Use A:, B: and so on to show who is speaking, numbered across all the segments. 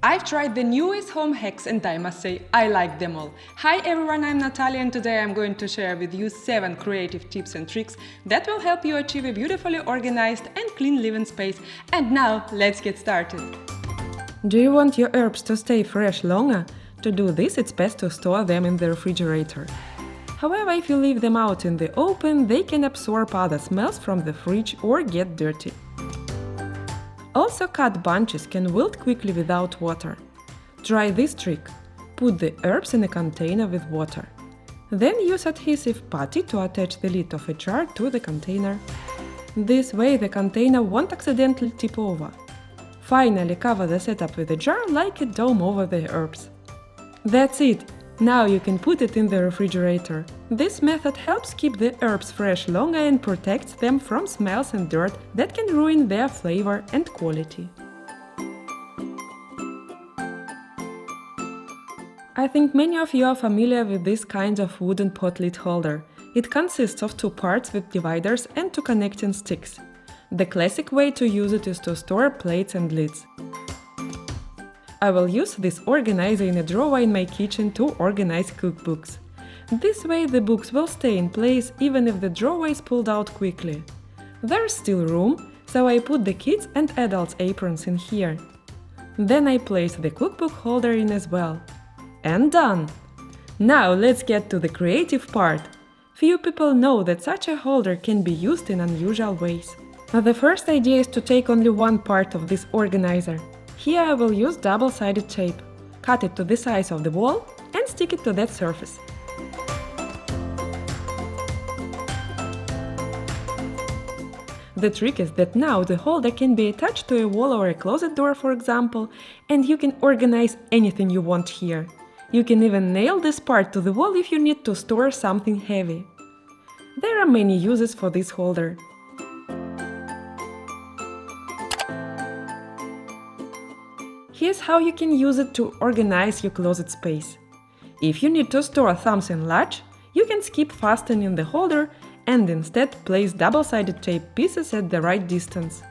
A: I've tried the newest home hacks and I must say I like them all. Hi everyone, I'm Natalia and today I'm going to share with you 7 creative tips and tricks that will help you achieve a beautifully organized and clean living space. And now let's get started.
B: Do you want your herbs to stay fresh longer? To do this, it's best to store them in the refrigerator. However, if you leave them out in the open, they can absorb other smells from the fridge or get dirty. Also, cut bunches can wilt quickly without water. Try this trick. Put the herbs in a container with water. Then use adhesive putty to attach the lid of a jar to the container. This way the container won't accidentally tip over. Finally, cover the setup with a jar like a dome over the herbs. That's it! Now you can put it in the refrigerator. This method helps keep the herbs fresh longer and protects them from smells and dirt that can ruin their flavor and quality. I think many of you are familiar with this kind of wooden pot lid holder. It consists of 2 parts with dividers and 2 connecting sticks. The classic way to use it is to store plates and lids. I will use this organizer in a drawer in my kitchen to organize cookbooks. This way the books will stay in place even if the drawer is pulled out quickly. There's still room, so I put the kids' and adults' aprons in here. Then I place the cookbook holder in as well. And done! Now let's get to the creative part. Few people know that such a holder can be used in unusual ways. The first idea is to take only one part of this organizer. Here I will use double-sided tape. Cut it to the size of the wall and stick it to that surface. The trick is that now the holder can be attached to a wall or a closet door, for example, and you can organize anything you want here. You can even nail this part to the wall if you need to store something heavy. There are many uses for this holder. Here's how you can use it to organize your closet space. If you need to store something large, you can skip fastening the holder and instead place double-sided tape pieces at the right distance.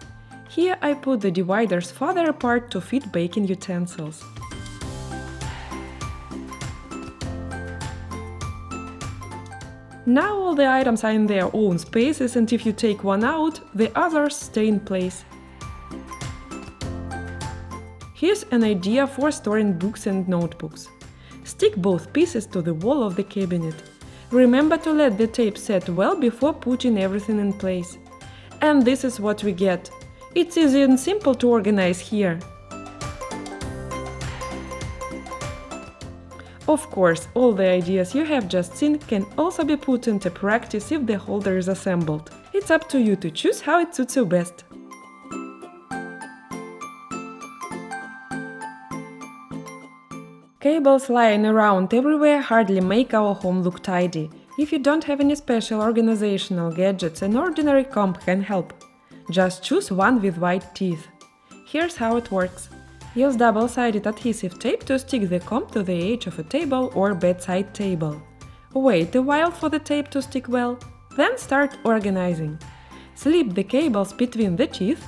B: Here I put the dividers farther apart to fit baking utensils. Now all the items are in their own spaces, and if you take one out, the others stay in place. Here's an idea for storing books and notebooks. Stick both pieces to the wall of the cabinet. Remember to let the tape set well before putting everything in place. And this is what we get. It's easy and simple to organize here. Of course, all the ideas you have just seen can also be put into practice if the holder is assembled. It's up to you to choose how it suits you best. Cables lying around everywhere hardly make our home look tidy. If you don't have any special organizational gadgets, an ordinary comb can help. Just choose one with white teeth. Here's how it works. Use double-sided adhesive tape to stick the comb to the edge of a table or bedside table. Wait a while for the tape to stick well, then start organizing. Slip the cables between the teeth.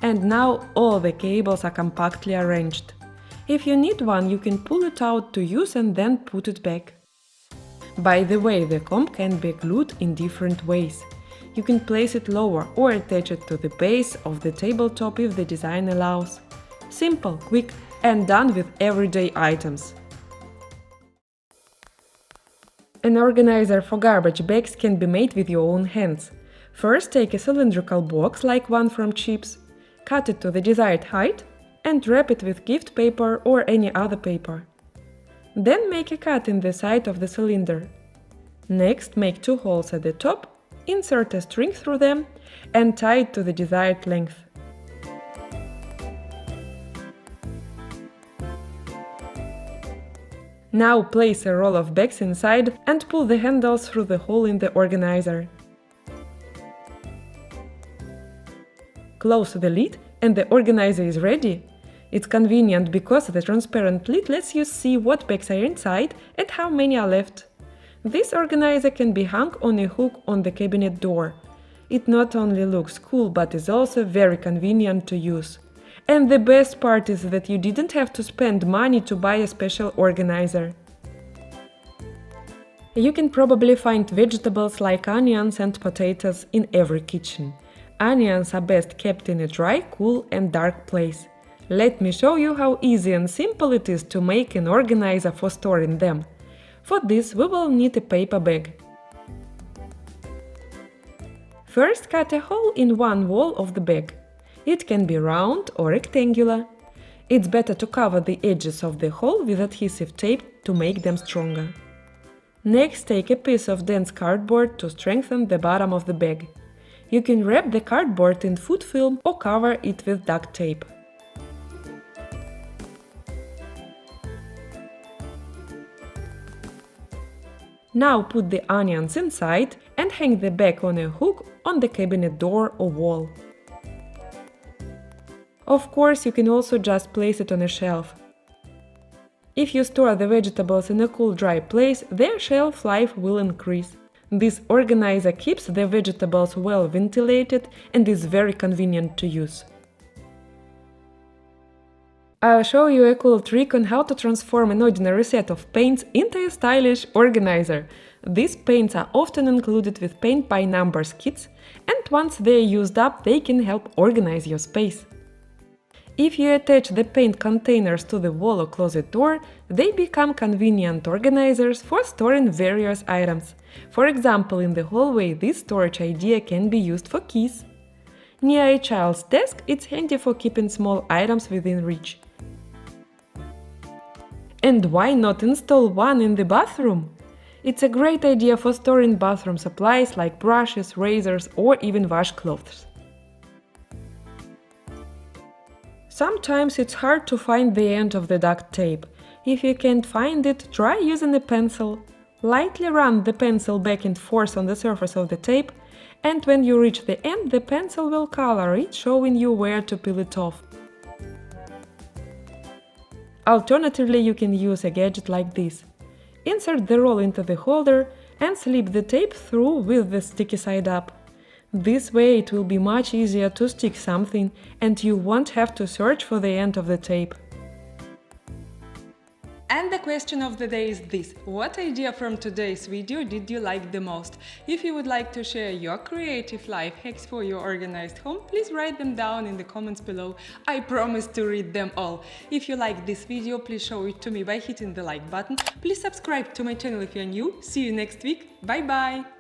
B: And now all the cables are compactly arranged. If you need one, you can pull it out to use and then put it back. By the way, the comb can be glued in different ways. You can place it lower or attach it to the base of the tabletop if the design allows. Simple, quick, and done with everyday items. An organizer for garbage bags can be made with your own hands. First, take a cylindrical box like one from Chips, cut it to the desired height, and wrap it with gift paper or any other paper. Then make a cut in the side of the cylinder. Next, make 2 holes at the top, insert a string through them, and tie it to the desired length. Now place a roll of bags inside and pull the handles through the hole in the organizer. Close the lid and the organizer is ready. It's convenient because the transparent lid lets you see what bags are inside and how many are left. This organizer can be hung on a hook on the cabinet door. It not only looks cool but is also very convenient to use. And the best part is that you didn't have to spend money to buy a special organizer. You can probably find vegetables like onions and potatoes in every kitchen. Onions are best kept in a dry, cool and dark place. Let me show you how easy and simple it is to make an organizer for storing them. For this we will need a paper bag. First, cut a hole in one wall of the bag. It can be round or rectangular. It's better to cover the edges of the hole with adhesive tape to make them stronger. Next, take a piece of dense cardboard to strengthen the bottom of the bag. You can wrap the cardboard in food film or cover it with duct tape. Now put the onions inside and hang the bag on a hook on the cabinet door or wall. Of course, you can also just place it on a shelf. If you store the vegetables in a cool, dry place, their shelf life will increase. This organizer keeps the vegetables well ventilated and is very convenient to use. I'll show you a cool trick on how to transform an ordinary set of paints into a stylish organizer. These paints are often included with paint by numbers kits, and once they're used up, they can help organize your space. If you attach the paint containers to the wall or closet door, they become convenient organizers for storing various items. For example, in the hallway, this storage idea can be used for keys. Near a child's desk, it's handy for keeping small items within reach. And why not install one in the bathroom? It's a great idea for storing bathroom supplies like brushes, razors, or even washcloths. Sometimes it's hard to find the end of the duct tape. If you can't find it, try using a pencil. Lightly run the pencil back and forth on the surface of the tape, and when you reach the end, the pencil will color it, showing you where to peel it off. Alternatively, you can use a gadget like this. Insert the roll into the holder and slip the tape through with the sticky side up. This way it will be much easier to stick something and you won't have to search for the end of the tape.
A: And the question of the day is this: what idea from today's video did you like the most? If you would like to share your creative life hacks for your organized home, please write them down in the comments below. I promise to read them all. If you like this video, please show it to me by hitting the like button. Please subscribe to my channel if you're new. See you next week. Bye bye!